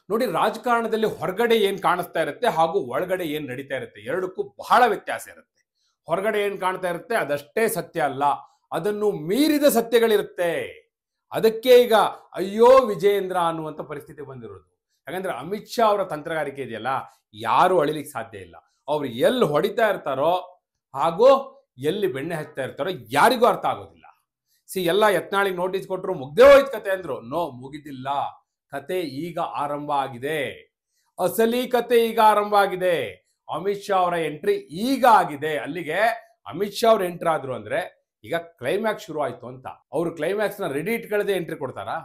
ನೋಡಿ, ರಾಜಕಾರಣದಲ್ಲಿ ಹೊರಗಡೆ ಏನ್ ಕಾಣಿಸ್ತಾ ಇರುತ್ತೆ ಹಾಗೂ ಒಳಗಡೆ ಏನ್ ನಡೀತಾ ಇರುತ್ತೆ ಎರಡಕ್ಕೂ ಬಹಳ ವ್ಯತ್ಯಾಸ ಇರುತ್ತೆ. ಹೊರಗಡೆ ಏನ್ ಕಾಣ್ತಾ ಇರುತ್ತೆ ಅದಷ್ಟೇ ಸತ್ಯ ಅಲ್ಲ, ಅದನ್ನು ಮೀರಿದ ಸತ್ಯಗಳಿರುತ್ತೆ. ಅದಕ್ಕೆ ಈಗ ಅಯ್ಯೋ ವಿಜಯೇಂದ್ರ ಅನ್ನುವಂತ ಪರಿಸ್ಥಿತಿ ಬಂದಿರೋದು. ಯಾಕಂದ್ರೆ ಅಮಿತ್ ಶಾ ಅವರ ತಂತ್ರಗಾರಿಕೆ ಇದೆಯಲ್ಲ, ಯಾರು ಅಳಿಲಿಕ್ಕೆ ಸಾಧ್ಯ ಇಲ್ಲ. ಅವ್ರು ಎಲ್ಲಿ ಹೊಡಿತಾ ಇರ್ತಾರೋ ಹಾಗೂ ಎಲ್ಲಿ ಬೆಣ್ಣೆ ಹಚ್ತಾ ಇರ್ತಾರೋ ಯಾರಿಗೂ ಅರ್ಥ ಆಗೋದಿಲ್ಲ. ಎಲ್ಲ ಯತ್ನಾಳಿಗೆ ನೋಟಿಸ್ ಕೊಟ್ಟರು, ಮುಗ್ದೇ ಹೋಯ್ತು ಕತೆ ಅಂದ್ರು. ನೋ, ಮುಗಿದಿಲ್ಲ. ಕತೆ ಈಗ ಆರಂಭ ಆಗಿದೆ. ಅಸಲಿ ಕತೆ ಈಗ ಆರಂಭ ಆಗಿದೆ. ಅಮಿತ್ ಶಾ ಅವರ ಎಂಟ್ರಿ ಈಗ ಆಗಿದೆ. ಅಲ್ಲಿಗೆ ಅಮಿತ್ ಶಾ ಅವ್ರ ಎಂಟ್ರಿ ಆದ್ರು ಅಂದ್ರೆ ಈಗ ಕ್ಲೈಮ್ಯಾಕ್ಸ್ ಶುರು ಆಯ್ತು ಅಂತ. ಅವರು ಕ್ಲೈಮ್ಯಾಕ್ಸ್ ನ ರೆಡಿ ಇಟ್ಕೊಳ್ಳದೆ ಎಂಟ್ರಿ ಕೊಡ್ತಾರಾ?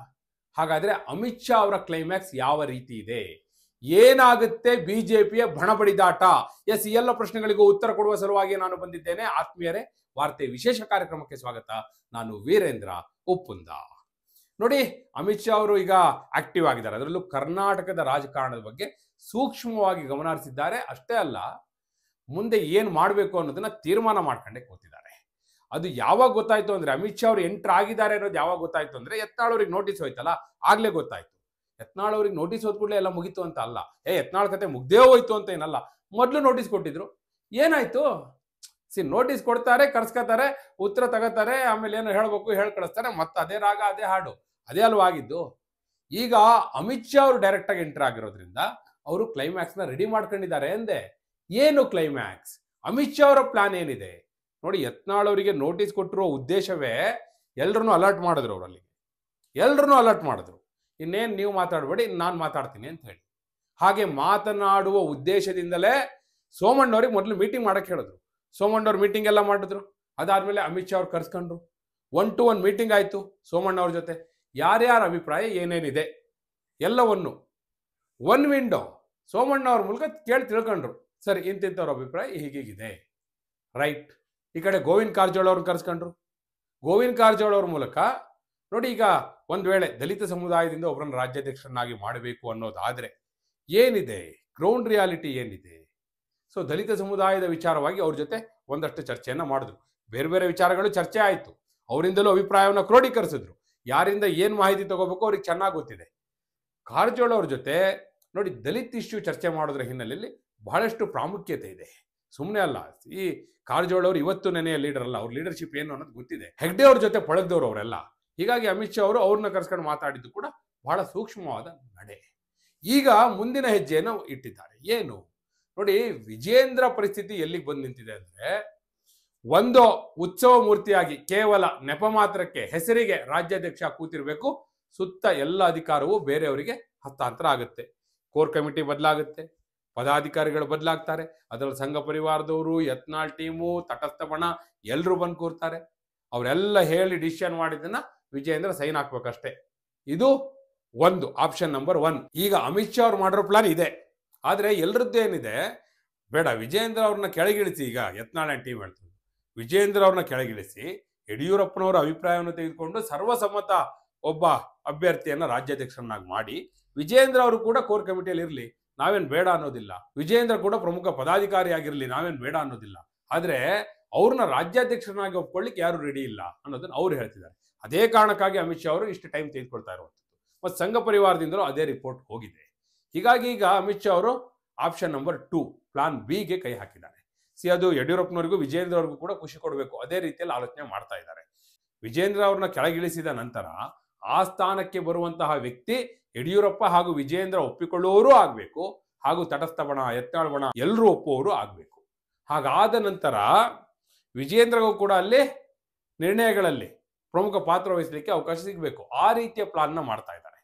ಹಾಗಾದ್ರೆ ಅಮಿತ್ ಶಾ ಅವರ ಕ್ಲೈಮ್ಯಾಕ್ಸ್ ಯಾವ ರೀತಿ ಇದೆ, ಏನಾಗುತ್ತೆ ಬಿಜೆಪಿಯ ಬಣಬಡಿದಾಟ? ಎಸ್, ಈ ಎಲ್ಲ ಪ್ರಶ್ನೆಗಳಿಗೂ ಉತ್ತರ ಕೊಡುವ ಸಲುವಾಗಿ ನಾನು ಬಂದಿದ್ದೇನೆ. ಆತ್ಮೀಯರೇ, ವಾರ್ತೆ ವಿಶೇಷ ಕಾರ್ಯಕ್ರಮಕ್ಕೆ ಸ್ವಾಗತ. ನಾನು ವೀರೇಂದ್ರ ಉಪ್ಪುಂದ. ನೋಡಿ, ಅಮಿತ್ ಶಾ ಅವರು ಈಗ ಆಕ್ಟಿವ್ ಆಗಿದ್ದಾರೆ. ಅದರಲ್ಲೂ ಕರ್ನಾಟಕದ ರಾಜಕಾರಣದ ಬಗ್ಗೆ ಸೂಕ್ಷ್ಮವಾಗಿ ಗಮನ ಹರಿಸಿದ್ದಾರೆ. ಅಷ್ಟೇ ಅಲ್ಲ, ಮುಂದೆ ಏನ್ ಮಾಡಬೇಕು ಅನ್ನೋದನ್ನ ತೀರ್ಮಾನ ಮಾಡ್ಕೊಂಡೆ ಕೂತಿದ್ದಾರೆ. ಅದು ಯಾವಾಗ ಗೊತ್ತಾಯ್ತು ಅಂದ್ರೆ, ಅಮಿತ್ ಶಾ ಅವರು ಎಂಟರ್ ಆಗಿದ್ದಾರೆ ಅನ್ನೋದು ಯಾವಾಗ ಗೊತ್ತಾಯ್ತು ಅಂದ್ರೆ, ಯತ್ನಾಳ್ ಅವ್ರಿಗೆ ನೋಟಿಸ್ ಹೋಯ್ತಲ್ಲ, ಆಗ್ಲೇ ಗೊತ್ತಾಯ್ತು. ಯತ್ನಾಳ್ ಅವ್ರಿಗೆ ನೋಟಿಸ್ ಹೋದ್ ಕೂಡಲೇ ಎಲ್ಲ ಮುಗೀತು ಅಂತ ಅಲ್ಲ. ಯತ್ನಾಳ್ ಕತೆ ಮುಗ್ದೇ ಹೋಯ್ತು ಅಂತ ಏನಲ್ಲ, ಮೊದಲು ನೋಟಿಸ್ ಕೊಟ್ಟಿದ್ರು. ಏನಾಯ್ತು? ನೋಟಿಸ್ ಕೊಡ್ತಾರೆ, ಕರ್ಸ್ಕೊತಾರೆ, ಉತ್ತರ ತಗೋತಾರೆ, ಆಮೇಲೆ ಏನೋ ಹೇಳ್ಬೇಕು ಹೇಳಿ ಕಳಿಸ್ತಾರೆ, ಮತ್ತೆ ಅದೇ ರಾಗ ಅದೇ ಹಾಡು, ಅದೇ ಅಲ್ವಾ ಆಗಿದ್ದು. ಈಗ ಅಮಿತ್ ಶಾ ಅವರು ಡೈರೆಕ್ಟ್ ಆಗಿ ಎಂಟರ್ ಆಗಿರೋದ್ರಿಂದ ಅವರು ಕ್ಲೈಮ್ಯಾಕ್ಸ್ ನ ರೆಡಿ ಮಾಡ್ಕೊಂಡಿದ್ದಾರೆ ಎಂದೆ. ಏನು ಕ್ಲೈಮ್ಯಾಕ್ಸ್? ಅಮಿತ್ ಶಾ ಅವರ ಪ್ಲಾನ್ ಏನಿದೆ ನೋಡಿ. ಯತ್ನಾಳ್ ಅವರಿಗೆ ನೋಟಿಸ್ ಕೊಟ್ಟಿರುವ ಉದ್ದೇಶವೇ ಎಲ್ರನ್ನೂ ಅಲರ್ಟ್ ಮಾಡಿದ್ರು. ಅವರಲ್ಲಿ ಎಲ್ರನ್ನೂ ಅಲರ್ಟ್ ಮಾಡಿದ್ರು, ಇನ್ನೇನು ನೀವು ಮಾತಾಡಬೇಡಿ, ನಾನು ಮಾತಾಡ್ತೀನಿ ಅಂತ ಹೇಳಿ. ಹಾಗೆ ಮಾತನಾಡುವ ಉದ್ದೇಶದಿಂದಲೇ ಸೋಮಣ್ಣವ್ರಿಗೆ ಮೊದಲು ಮೀಟಿಂಗ್ ಮಾಡಕ್ಕೆ ಹೇಳಿದ್ರು. ಸೋಮಣ್ಣವ್ರು ಮೀಟಿಂಗ್ ಎಲ್ಲ ಮಾಡಿದ್ರು. ಅದಾದ್ಮೇಲೆ ಅಮಿತ್ ಶಾ ಅವ್ರು ಕರ್ಸ್ಕೊಂಡ್ರು. 1-to-1 ಮೀಟಿಂಗ್ ಆಯ್ತು ಸೋಮಣ್ಣ ಅವ್ರ ಜೊತೆ. ಯಾರ್ಯಾರ ಅಭಿಪ್ರಾಯ ಏನೇನಿದೆ ಎಲ್ಲವನ್ನು ಒನ್ ವಿಂಡೋ ಸೋಮಣ್ಣ ಅವ್ರ ಮೂಲಕ ಕೇಳಿ ತಿಳ್ಕೊಂಡ್ರು. ಸರಿ, ಇಂತಿಂತವ್ರ ಅಭಿಪ್ರಾಯ ಹೀಗೀಗಿದೆ, ರೈಟ್. ಈ ಕಡೆ ಗೋವಿಂದ್ ಕಾರಜೋಳ ಅವ್ರನ್ನ ಕರ್ಸ್ಕೊಂಡ್ರು. ಗೋವಿಂದ್ ಕಾರಜೋಳ ಅವ್ರ ಮೂಲಕ ನೋಡಿ, ಈಗ ಒಂದ್ ವೇಳೆ ದಲಿತ ಸಮುದಾಯದಿಂದ ಒಬ್ಬರನ್ನ ರಾಜ್ಯಾಧ್ಯಕ್ಷರನ್ನಾಗಿ ಮಾಡಬೇಕು ಅನ್ನೋದಾದ್ರೆ ಏನಿದೆ, ಗ್ರೌಂಡ್ ರಿಯಾಲಿಟಿ ಏನಿದೆ? ಸೊ ದಲಿತ ಸಮುದಾಯದ ವಿಚಾರವಾಗಿ ಅವ್ರ ಜೊತೆ ಒಂದಷ್ಟು ಚರ್ಚೆಯನ್ನ ಮಾಡಿದ್ರು. ಬೇರೆ ಬೇರೆ ವಿಚಾರಗಳು ಚರ್ಚೆ ಆಯ್ತು. ಅವರಿಂದಲೂ ಅಭಿಪ್ರಾಯವನ್ನು ಕ್ರೋಢೀಕರಿಸಿದ್ರು. ಯಾರಿಂದ ಏನ್ ಮಾಹಿತಿ ತಗೋಬೇಕು ಅವ್ರಿಗೆ ಚೆನ್ನಾಗಿ ಗೊತ್ತಿದೆ. ಕಾರಜೋಳ ಅವ್ರ ಜೊತೆ ನೋಡಿ, ದಲಿತ್ ಇಶ್ಯೂ ಚರ್ಚೆ ಮಾಡೋದ್ರ ಹಿನ್ನೆಲೆಯಲ್ಲಿ ಬಹಳಷ್ಟು ಪ್ರಾಮುಖ್ಯತೆ ಇದೆ. ಸುಮ್ಮನೆ ಅಲ್ಲ, ಈ ಕಾರಜೋಳ ಅವರು ಇವತ್ತು ನೆನೆಯ ಲೀಡರ್ ಅಲ್ಲ, ಅವ್ರ ಲೀಡರ್ಶಿಪ್ ಏನು ಅನ್ನೋದು ಗೊತ್ತಿದೆ. ಹೆಗ್ಡೆ ಅವ್ರ ಜೊತೆ ಪಳಗ್ದವ್ರು ಅವರೆಲ್ಲ. ಹೀಗಾಗಿ ಅಮಿತ್ ಶಾ ಅವರು ಅವ್ರನ್ನ ಕರ್ಸ್ಕೊಂಡು ಮಾತಾಡಿದ್ದು ಕೂಡ ಬಹಳ ಸೂಕ್ಷ್ಮವಾದ ನಡೆ. ಈಗ ಮುಂದಿನ ಹೆಜ್ಜೆಯನ್ನು ಇಟ್ಟಿದ್ದಾರೆ. ಏನು ನೋಡಿ, ವಿಜೇಂದ್ರ ಪರಿಸ್ಥಿತಿ ಎಲ್ಲಿಗೆ ಬಂದು ನಿಂತಿದೆ ಅಂದ್ರೆ, ಒಂದು ಉತ್ಸವ ಮೂರ್ತಿಯಾಗಿ ಕೇವಲ ನೆಪ ಮಾತ್ರಕ್ಕೆ ಹೆಸರಿಗೆ ರಾಜ್ಯಾಧ್ಯಕ್ಷ ಕೂತಿರ್ಬೇಕು. ಸುತ್ತ ಎಲ್ಲ ಅಧಿಕಾರವೂ ಬೇರೆಯವರಿಗೆ ಹಸ್ತಾಂತರ ಆಗುತ್ತೆ. ಕೋರ್ ಕಮಿಟಿ ಬದಲಾಗುತ್ತೆ, ಪದಾಧಿಕಾರಿಗಳು ಬದಲಾಗ್ತಾರೆ. ಅದರಲ್ಲಿ ಸಂಘ ಪರಿವಾರದವರು, ಯತ್ನಾಳ್ ಟೀಮು, ತಟಸ್ಥ ಬಣ ಎಲ್ಲರೂ ಬಂದು ಕೂರ್ತಾರೆ. ಅವರೆಲ್ಲ ಹೇಳಿ ಡಿಸಿಷನ್ ಮಾಡಿದ್ದನ್ನ ವಿಜಯೇಂದ್ರ ಸೈನ್ ಹಾಕ್ಬೇಕಷ್ಟೇ. ಇದು ಒಂದು ಆಪ್ಷನ್ ನಂಬರ್ 1. ಈಗ ಅಮಿತ್ ಶಾ ಅವ್ರು ಮಾಡಿರೋ ಪ್ಲಾನ್ ಇದೆ. ಆದ್ರೆ ಎಲ್ರದ್ದು ಏನಿದೆ, ಬೇಡ ವಿಜಯೇಂದ್ರ ಅವ್ರನ್ನ ಕೆಳಗಿಳಿಸಿ. ಈಗ ಯತ್ನಾಳ್ ಟೀಮ್ ಹೇಳ್ತಾರೆ, ವಿಜಯೇಂದ್ರ ಅವ್ರನ್ನ ಕೆಳಗಿಳಿಸಿ ಯಡಿಯೂರಪ್ಪನವರ ಅಭಿಪ್ರಾಯವನ್ನು ತೆಗೆದುಕೊಂಡು ಸರ್ವಸಮ್ಮತ ಒಬ್ಬ ಅಭ್ಯರ್ಥಿಯನ್ನ ರಾಜ್ಯಾಧ್ಯಕ್ಷರನ್ನಾಗಿ ಮಾಡಿ, ವಿಜಯೇಂದ್ರ ಅವರು ಕೂಡ ಕೋರ್ ಕಮಿಟಿಯಲ್ಲಿ ಇರಲಿ, ನಾವೇನ್ ಬೇಡ ಅನ್ನೋದಿಲ್ಲ. ವಿಜಯೇಂದ್ರ ಕೂಡ ಪ್ರಮುಖ ಪದಾಧಿಕಾರಿ ಆಗಿರಲಿ, ನಾವೇನ್ ಬೇಡ ಅನ್ನೋದಿಲ್ಲ. ಆದ್ರೆ ಅವ್ರನ್ನ ರಾಜ್ಯಾಧ್ಯಕ್ಷರನ್ನಾಗಿ ಒಪ್ಕೊಳ್ಳಿಕ್ಕೆ ಯಾರು ರೆಡಿ ಇಲ್ಲ ಅನ್ನೋದನ್ನ ಅವ್ರು ಹೇಳ್ತಿದ್ದಾರೆ. ಅದೇ ಕಾರಣಕ್ಕಾಗಿ ಅಮಿತ್ ಶಾ ಅವರು ಇಷ್ಟು ಟೈಮ್ ತೆಗೆದುಕೊಳ್ತಾ ಇರುವಂಥದ್ದು. ಮತ್ತು ಸಂಘ ಪರಿವಾರದಿಂದಲೂ ಅದೇ ರಿಪೋರ್ಟ್ ಹೋಗಿದೆ. ಹೀಗಾಗಿ ಈಗ ಅಮಿತ್ ಶಾ ಅವರು ಆಪ್ಷನ್ ನಂಬರ್ 2 ಪ್ಲಾನ್ ಬಿ ಗೆ ಕೈ ಹಾಕಿದ್ದಾರೆ. ಅದು ಯಡಿಯೂರಪ್ಪನವರಿಗೂ ವಿಜಯೇಂದ್ರ ಅವ್ರಿಗೂ ಕೂಡ ಖುಷಿ ಕೊಡಬೇಕು, ಅದೇ ರೀತಿಯಲ್ಲಿ ಆಲೋಚನೆ ಮಾಡ್ತಾ ಇದ್ದಾರೆ. ವಿಜಯೇಂದ್ರ ಅವ್ರನ್ನ ಕೆಳಗಿಳಿಸಿದ ನಂತರ ಆ ಸ್ಥಾನಕ್ಕೆ ಬರುವಂತಹ ವ್ಯಕ್ತಿ ಯಡಿಯೂರಪ್ಪ ಹಾಗೂ ವಿಜಯೇಂದ್ರ ಒಪ್ಪಿಕೊಳ್ಳುವವರು ಆಗ್ಬೇಕು, ಹಾಗೂ ತಟಸ್ಥ ಬಣ, ಯತ್ನಾಳ್ ಬಣ ಎಲ್ಲರೂ ಒಪ್ಪುವವರು ಆಗ್ಬೇಕು. ಹಾಗಾದ ನಂತರ ವಿಜಯೇಂದ್ರಗೂ ಕೂಡ ಅಲ್ಲಿ ನಿರ್ಣಯಗಳಲ್ಲಿ ಪ್ರಮುಖ ಪಾತ್ರ ವಹಿಸಲಿಕ್ಕೆ ಅವಕಾಶ ಸಿಗಬೇಕು. ಆ ರೀತಿಯ ಪ್ಲಾನ್ ನ ಮಾಡ್ತಾ ಇದ್ದಾರೆ.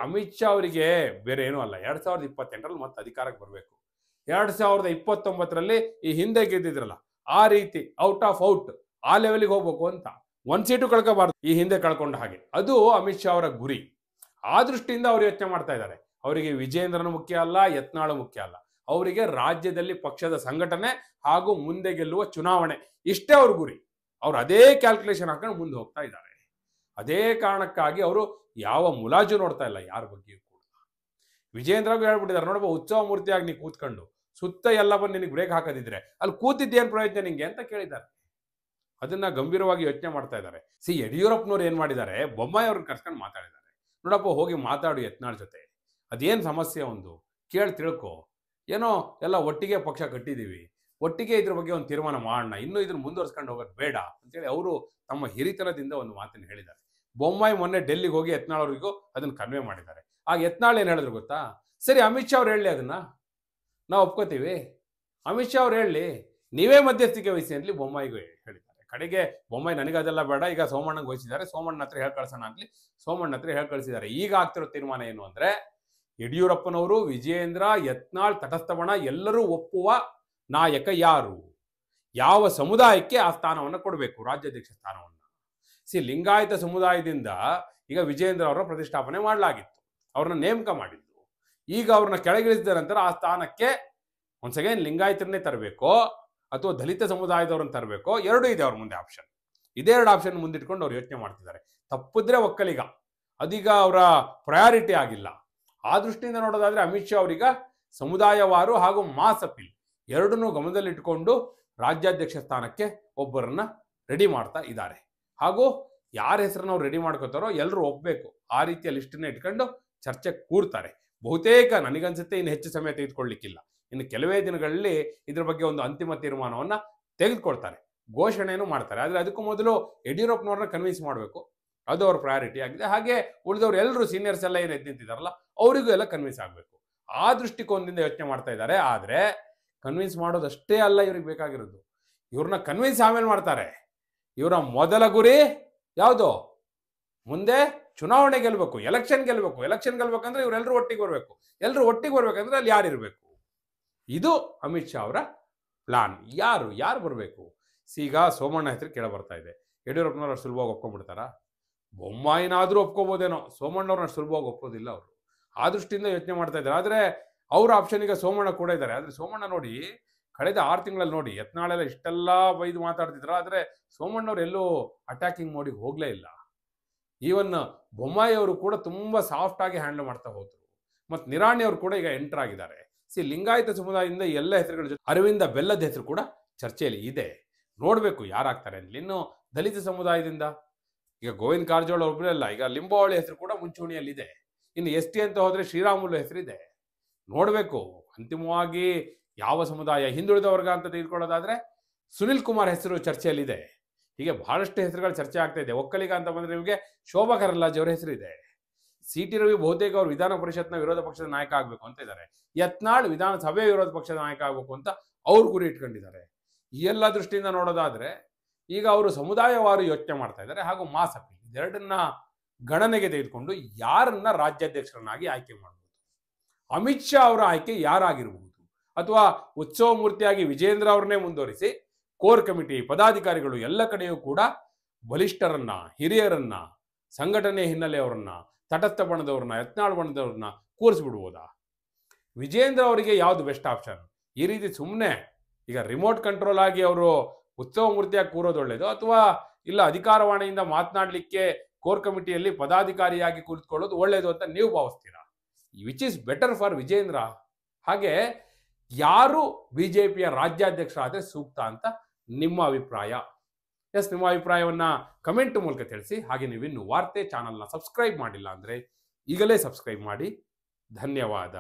ಅಮಿತ್ ಶಾ ಅವರಿಗೆ ಬೇರೆ ಏನೂ ಅಲ್ಲ, 2028ರಲ್ಲಿ ಮತ್ತೆ ಅಧಿಕಾರಕ್ಕೆ ಬರಬೇಕು. 2029ರಲ್ಲಿ ಈ ಹಿಂದೆ ಗೆದ್ದಿದ್ರಲ್ಲ, ಆ ರೀತಿ ಔಟ್ ಆಫ್ ಔಟ್ ಆ ಲೆವೆಲ್ಗೆ ಹೋಗ್ಬೇಕು ಅಂತ. 1 ಸೀಟು ಕಳ್ಕೋಬಾರ್ದು ಈ ಹಿಂದೆ ಕಳ್ಕೊಂಡ ಹಾಗೆ. ಅದು ಅಮಿತ್ ಶಾ ಅವರ ಗುರಿ. ಆ ದೃಷ್ಟಿಯಿಂದ ಅವ್ರು ಯೋಚನೆ ಮಾಡ್ತಾ ಇದ್ದಾರೆ. ಅವರಿಗೆ ವಿಜಯೇಂದ್ರನು ಮುಖ್ಯ ಅಲ್ಲ, ಯತ್ನಾಳು ಮುಖ್ಯ ಅಲ್ಲ. ಅವರಿಗೆ ರಾಜ್ಯದಲ್ಲಿ ಪಕ್ಷದ ಸಂಘಟನೆ ಹಾಗೂ ಮುಂದೆ ಗೆಲ್ಲುವ ಚುನಾವಣೆ, ಇಷ್ಟೇ ಅವ್ರ ಗುರಿ. ಅವ್ರು ಅದೇ ಕ್ಯಾಲ್ಕುಲೇಷನ್ ಹಾಕೊಂಡು ಮುಂದೆ ಹೋಗ್ತಾ ಇದ್ದಾರೆ. ಅದೇ ಕಾರಣಕ್ಕಾಗಿ ಅವರು ಯಾವ ಮುಲಾಜು ನೋಡ್ತಾ ಇಲ್ಲ ಯಾರ ಬಗ್ಗೆಯೂ ಕೂಡ. ವಿಜಯೇಂದ್ರಗೂ ಹೇಳ್ಬಿಟ್ಟಿದ್ದಾರೆ, ನೋಡಪ್ಪ ಉತ್ಸವ ಮೂರ್ತಿಯಾಗಿ ನೀ ಕೂತ್ಕೊಂಡು ಸುತ್ತ ಎಲ್ಲ ಬಂದು ನಿನಗೆ ಬ್ರೇಕ್ ಹಾಕದಿದ್ರೆ ಅಲ್ಲಿ ಕೂತಿದ್ದೇನು ಪ್ರಯೋಜನ ನಿಂಗೆ ಅಂತ ಕೇಳಿದ್ದಾರೆ. ಅದನ್ನ ಗಂಭೀರವಾಗಿ ಯೋಚನೆ ಮಾಡ್ತಾ ಇದ್ದಾರೆ. ಯಡಿಯೂರಪ್ಪನವ್ರು ಏನ್ ಮಾಡಿದ್ದಾರೆ, ಬೊಮ್ಮಾಯಿ ಅವ್ರನ್ನ ಕರ್ಸ್ಕೊಂಡು ಮಾತಾಡಿದ್ದಾರೆ. ನೋಡಪ್ಪ ಹೋಗಿ ಮಾತಾಡು ಯತ್ನಾಳ್ ಜೊತೆ, ಅದೇನು ಸಮಸ್ಯೆ ಒಂದು ಕೇಳಿ ತಿಳ್ಕೊ. ಏನೋ ಎಲ್ಲ ಒಟ್ಟಿಗೆ ಪಕ್ಷ ಕಟ್ಟಿದ್ದೀವಿ, ಒಟ್ಟಿಗೆ ಇದ್ರ ಬಗ್ಗೆ ಒಂದು ತೀರ್ಮಾನ ಮಾಡೋಣ, ಇನ್ನೂ ಇದನ್ನು ಮುಂದುವರ್ಸ್ಕೊಂಡು ಹೋಗೋದು ಬೇಡ ಅಂತೇಳಿ ಅವರು ತಮ್ಮ ಹಿರಿತನದಿಂದ ಒಂದು ಮಾತನ್ನು ಹೇಳಿದ್ದಾರೆ. ಬೊಮ್ಮಾಯಿ ಮೊನ್ನೆ ಡೆಲ್ಲಿಗೆ ಹೋಗಿ ಯತ್ನಾಳ್ ಅವರಿಗೂ ಅದನ್ನು ಕನ್ವೆ ಮಾಡಿದ್ದಾರೆ. ಆಗ ಯತ್ನಾಳ್ ಏನು ಹೇಳಿದ್ರು ಗೊತ್ತಾ? ಸರಿ, ಅಮಿತ್ ಶಾ ಅವ್ರು ಹೇಳಿ, ಅದನ್ನು ನಾವು ಒಪ್ಕೋತೀವಿ, ಅಮಿತ್ ಶಾ ಅವ್ರು ಹೇಳಿ, ನೀವೇ ಮಧ್ಯಸ್ಥಿಕೆ ವಹಿಸಿ ಅಂತಲಿ ಬೊಮ್ಮಾಯಿಗೂ ಹೇಳಿದ್ದಾರೆ. ಕಡೆಗೆ ಬೊಮ್ಮಾಯಿ ನನಗೆ ಅದೆಲ್ಲ ಬೇಡ, ಈಗ ಸೋಮಣ್ಣಗೆ ವಹಿಸಿದ್ದಾರೆ, ಸೋಮಣ್ಣ ಹತ್ರ ಹೇಳಿ ಕಳ್ಸೋಣ ಅಂತಲಿ ಸೋಮಣ್ಣ ಹತ್ರ ಹೇಳಿ ಕಳಿಸಿದ್ದಾರೆ. ಈಗ ಆಗ್ತಿರೋ ತೀರ್ಮಾನ ಏನು ಅಂದರೆ, ಯಡಿಯೂರಪ್ಪನವರು, ವಿಜಯೇಂದ್ರ, ಯತ್ನಾಳ್, ತಟಸ್ಥ ಬಣ ಎಲ್ಲರೂ ಒಪ್ಪುವ ನಾಯಕ ಯಾರು, ಯಾವ ಸಮುದಾಯಕ್ಕೆ ಆ ಸ್ಥಾನವನ್ನು ಕೊಡಬೇಕು, ರಾಜ್ಯಾಧ್ಯಕ್ಷ ಸ್ಥಾನವನ್ನು. ಲಿಂಗಾಯತ ಸಮುದಾಯದಿಂದ ಈಗ ವಿಜಯೇಂದ್ರ ಅವರ ಪ್ರತಿಷ್ಠಾಪನೆ ಮಾಡಲಾಗಿತ್ತು, ಅವ್ರನ್ನ ನೇಮಕ ಮಾಡಿದ್ದು. ಈಗ ಅವ್ರನ್ನ ಕೆಳಗಿಳಿಸಿದ ನಂತರ ಆ ಸ್ಥಾನಕ್ಕೆ ಒನ್ಸ್ ಅಗೇನ್ ಲಿಂಗಾಯತರನ್ನೇ ತರಬೇಕೋ ಅಥವಾ ದಲಿತ ಸಮುದಾಯದವ್ರನ್ನ ತರಬೇಕೋ, ಎರಡೂ ಇದೆ ಅವ್ರ ಮುಂದೆ ಆಪ್ಷನ್. ಇದೇ ಎರಡು ಆಪ್ಷನ್ ಮುಂದಿಟ್ಕೊಂಡು ಅವ್ರು ಯೋಚನೆ ಮಾಡ್ತಿದ್ದಾರೆ. ತಪ್ಪಿದ್ರೆ ಒಕ್ಕಲಿಗ, ಅದೀಗ ಅವರ ಪ್ರಯಾರಿಟಿ ಆಗಿಲ್ಲ. ಆ ದೃಷ್ಟಿಯಿಂದ ನೋಡೋದಾದ್ರೆ ಅಮಿತ್ ಶಾ ಅವರೀಗ ಸಮುದಾಯವಾರು ಹಾಗೂ ಮಾಸ್ ಅಪೀಲ್ ಎರಡನ್ನೂ ಗಮನದಲ್ಲಿಟ್ಟುಕೊಂಡು ರಾಜ್ಯಾಧ್ಯಕ್ಷ ಸ್ಥಾನಕ್ಕೆ ಒಬ್ಬರನ್ನ ರೆಡಿ ಮಾಡ್ತಾ ಇದ್ದಾರೆ. ಹಾಗೂ ಯಾರ ಹೆಸರನ್ನ ಅವ್ರು ರೆಡಿ ಮಾಡ್ಕೋತಾರೋ ಎಲ್ಲರೂ ಒಪ್ಪಬೇಕು, ಆ ರೀತಿಯ ಲಿಸ್ಟನ್ನ ಇಟ್ಕೊಂಡು ಚರ್ಚೆ ಕೂರ್ತಾರೆ. ಬಹುತೇಕ ನನಗನ್ಸುತ್ತೆ ಇನ್ನು ಹೆಚ್ಚು ಸಮಯ ತೆಗೆದುಕೊಳ್ಳಿಕ್ಕಿಲ್ಲ, ಇನ್ನು ಕೆಲವೇ ದಿನಗಳಲ್ಲಿ ಇದ್ರ ಬಗ್ಗೆ ಒಂದು ಅಂತಿಮ ತೀರ್ಮಾನವನ್ನ ತೆಗೆದುಕೊಳ್ತಾರೆ, ಘೋಷಣೆಯನ್ನು ಮಾಡ್ತಾರೆ. ಆದರೆ ಅದಕ್ಕೂ ಮೊದಲು ಯಡಿಯೂರಪ್ಪನವ್ರನ್ನ ಕನ್ವಿನ್ಸ್ ಮಾಡಬೇಕು, ಅದು ಅವ್ರ ಪ್ರಯಾರಿಟಿ ಆಗಿದೆ. ಹಾಗೆ ಉಳಿದವ್ರು ಎಲ್ಲರೂ ಸೀನಿಯರ್ಸ್ ಎಲ್ಲ ಏನು ಎದ್ದು ನಿಂತಿದ್ದಾರಲ್ಲ ಅವರಿಗೂ ಎಲ್ಲ ಕನ್ವಿನ್ಸ್ ಆಗಬೇಕು, ಆ ದೃಷ್ಟಿಕೋನದಿಂದ ಯೋಚನೆ ಮಾಡ್ತಾ ಇದ್ದಾರೆ. ಆದರೆ ಕನ್ವಿನ್ಸ್ ಮಾಡೋದಷ್ಟೇ ಅಲ್ಲ ಇವ್ರಿಗೆ ಬೇಕಾಗಿರೋದು, ಇವ್ರನ್ನ ಕನ್ವಿನ್ಸ್ ಆಮೇಲೆ ಮಾಡ್ತಾರೆ. ಇವರ ಮೊದಲ ಗುರಿ ಯಾವುದು? ಮುಂದೆ ಚುನಾವಣೆ ಗೆಲ್ಲಬೇಕು, ಎಲೆಕ್ಷನ್ ಗೆಲ್ಲಬೇಕು. ಎಲೆಕ್ಷನ್ ಗೆಲ್ಬೇಕಂದ್ರೆ ಇವರೆಲ್ಲರೂ ಒಟ್ಟಿಗೆ ಬರಬೇಕು, ಎಲ್ಲರೂ ಒಟ್ಟಿಗೆ ಬರ್ಬೇಕಂದ್ರೆ ಅಲ್ಲಿ ಯಾರಿರಬೇಕು? ಇದು ಅಮಿತ್ ಶಾ ಅವರ ಪ್ಲಾನ್. ಯಾರು ಬರಬೇಕು? ಈಗ ಸೋಮಣ್ಣ ಹೆಸರು ಕೇಳ ಬರ್ತಾ ಇದೆ. ಯಡಿಯೂರಪ್ಪನವ್ರು ಸುಲಭವಾಗಿ ಒಪ್ಕೊಂಡ್ಬಿಡ್ತಾರಾ? ಬೊಮ್ಮಾಯಿನಾದ್ರೂ ಒಪ್ಕೋಬೋದೇನೋ, ಸೋಮಣ್ಣವ್ರನ್ನ ಸುಲಭವಾಗಿ ಒಪ್ಪೋದಿಲ್ಲ ಅವರು. ಆ ದೃಷ್ಟಿಯಿಂದ ಯೋಚನೆ ಮಾಡ್ತಾ ಇದ್ದಾರೆ. ಆದರೆ ಅವ್ರ ಆಪ್ಷನ್ ಈಗ ಸೋಮಣ್ಣ ಕೂಡ ಇದ್ದಾರೆ. ಆದರೆ ಸೋಮಣ್ಣ ನೋಡಿ, ಕಳೆದ 6 ತಿಂಗಳಲ್ಲಿ ನೋಡಿ, ಯತ್ನಾಳೆಲ್ಲ ಇಷ್ಟೆಲ್ಲ ಬೈದು ಮಾತಾಡ್ತಿದ್ರು, ಆದರೆ ಸೋಮಣ್ಣವ್ರು ಎಲ್ಲೂ ಅಟ್ಯಾಕಿಂಗ್ ಮೋಡಿಗೆ ಹೋಗಲೇ ಇಲ್ಲ. ಈವನ್ ಬೊಮ್ಮಾಯಿ ಅವರು ಕೂಡ ತುಂಬ ಸಾಫ್ಟ್ ಆಗಿ ಹ್ಯಾಂಡಲ್ ಮಾಡ್ತಾ ಹೋದ್ರು. ಮತ್ತು ನಿರಾಣಿ ಅವರು ಕೂಡ ಈಗ ಎಂಟರ್ ಆಗಿದ್ದಾರೆ. ಲಿಂಗಾಯತ ಸಮುದಾಯದಿಂದ ಎಲ್ಲ ಹೆಸರುಗಳ ಜೊತೆ ಅರವಿಂದ ಬೆಲ್ಲದ ಹೆಸರು ಕೂಡ ಚರ್ಚೆಯಲ್ಲಿ ಇದೆ. ನೋಡಬೇಕು ಯಾರಾಗ್ತಾರೆ ಅಂತ. ಇನ್ನು ದಲಿತ ಸಮುದಾಯದಿಂದ ಈಗ ಗೋವಿಂದ ಕಾರಜೋಳ ಒಬ್ಬರೇ ಅಲ್ಲ, ಈಗ ಲಿಂಬಾವಳಿ ಹೆಸರು ಕೂಡ ಮುಂಚೂಣಿಯಲ್ಲಿದೆ. ಇನ್ನು ST ಅಂತ ಹೋದ್ರೆ ಶ್ರೀರಾಮುಲು ಹೆಸರಿದೆ. ನೋಡಬೇಕು ಅಂತಿಮವಾಗಿ ಯಾವ ಸಮುದಾಯ. ಹಿಂದುಳಿದ ವರ್ಗ ಅಂತ ತೆಗೆದುಕೊಳ್ಳೋದಾದ್ರೆ ಸುನಿಲ್ ಕುಮಾರ್ ಹೆಸರು ಚರ್ಚೆಯಲ್ಲಿದೆ. ಹೀಗೆ ಬಹಳಷ್ಟು ಹೆಸರುಗಳು ಚರ್ಚೆ ಆಗ್ತಾ ಇದೆ. ಒಕ್ಕಲಿಗ ಅಂತ ಬಂದ್ರೆ ನಿಮಗೆ ಶೋಭಾ ಕರಂದ್ಲಾಜೆ ಅವರ ಹೆಸರಿದೆ. CT ರವಿ ಬಹುತೇಕ ಅವರು ವಿಧಾನ ಪರಿಷತ್ನ ವಿರೋಧ ಪಕ್ಷದ ನಾಯಕ ಆಗಬೇಕು ಅಂತ ಇದ್ದಾರೆ. ಯತ್ನಾಳ್ ವಿಧಾನಸಭೆ ವಿರೋಧ ಪಕ್ಷದ ನಾಯಕ ಆಗಬೇಕು ಅಂತ ಅವ್ರು ಗುರಿ ಇಟ್ಕೊಂಡಿದ್ದಾರೆ. ಈ ಎಲ್ಲ ದೃಷ್ಟಿಯಿಂದ ನೋಡೋದಾದ್ರೆ ಈಗ ಅವರು ಸಮುದಾಯವಾರು ಯೋಚನೆ ಮಾಡ್ತಾ ಇದ್ದಾರೆ, ಹಾಗೂ ಮಾಸ್ ಅಪೀಲ್ ಇದೆರಡನ್ನ ಗಣನೆಗೆ ತೆಗೆದುಕೊಂಡು ಯಾರನ್ನ ರಾಜ್ಯಾಧ್ಯಕ್ಷರನ್ನಾಗಿ ಆಯ್ಕೆ ಮಾಡಬಹುದು, ಅಮಿತ್ ಶಾ ಅವರ ಆಯ್ಕೆ ಯಾರಾಗಿರಬಹುದು, ಅಥವಾ ಉತ್ಸವ ಮೂರ್ತಿಯಾಗಿ ವಿಜೇಂದ್ರ ಅವ್ರನ್ನೇ ಮುಂದುವರಿಸಿ ಕೋರ್ ಕಮಿಟಿ ಪದಾಧಿಕಾರಿಗಳು ಎಲ್ಲ ಕಡೆಯೂ ಕೂಡ ಬಲಿಷ್ಠರನ್ನ, ಹಿರಿಯರನ್ನ, ಸಂಘಟನೆ ಹಿನ್ನೆಲೆಯವರನ್ನ, ತಟಸ್ಥ ಬಣದವ್ರನ್ನ, ಯತ್ನಾಳ್ ಬಣದವ್ರನ್ನ ಕೂರಿಸ್ಬಿಡ್ಬೋದಾ? ವಿಜೇಂದ್ರ ಅವರಿಗೆ ಯಾವುದು ಬೆಸ್ಟ್ ಆಪ್ಷನ್? ಈ ರೀತಿ ಸುಮ್ಮನೆ ಈಗ ರಿಮೋಟ್ ಕಂಟ್ರೋಲ್ ಆಗಿ ಅವರು ಉತ್ಸವ ಮೂರ್ತಿಯಾಗಿ ಕೂರೋದು ಒಳ್ಳೇದು, ಅಥವಾ ಇಲ್ಲ ಅಧಿಕಾರವಾಣಿಯಿಂದ ಮಾತನಾಡಲಿಕ್ಕೆ ಕೋರ್ ಕಮಿಟಿಯಲ್ಲಿ ಪದಾಧಿಕಾರಿಯಾಗಿ ಕೂರಿಸ್ಕೊಳ್ಳೋದು ಒಳ್ಳೇದು ಅಂತ ನೀವು ಭಾವಿಸ್ತೀರಾ? Which is better for Vijendra? ಹಾಗೆ ಯಾರು BJPಯ ರಾಜ್ಯಾಧ್ಯಕ್ಷರಾದರೆ ಸೂಕ್ತ ಅಂತ ನಿಮ್ಮ ಅಭಿಪ್ರಾಯ? ನಿಮ್ಮ ಅಭಿಪ್ರಾಯವನ್ನ ಕಮೆಂಟ್ ಮೂಲಕ ತಿಳಿಸಿ. ಹಾಗೆ ನೀವಿನ್ನು ವಾರ್ತೆ ಚಾನಲ್ನ ಸಬ್ಸ್ಕ್ರೈಬ್ ಮಾಡಿಲ್ಲ ಅಂದರೆ ಈಗಲೇ ಸಬ್ಸ್ಕ್ರೈಬ್ ಮಾಡಿ. ಧನ್ಯವಾದ.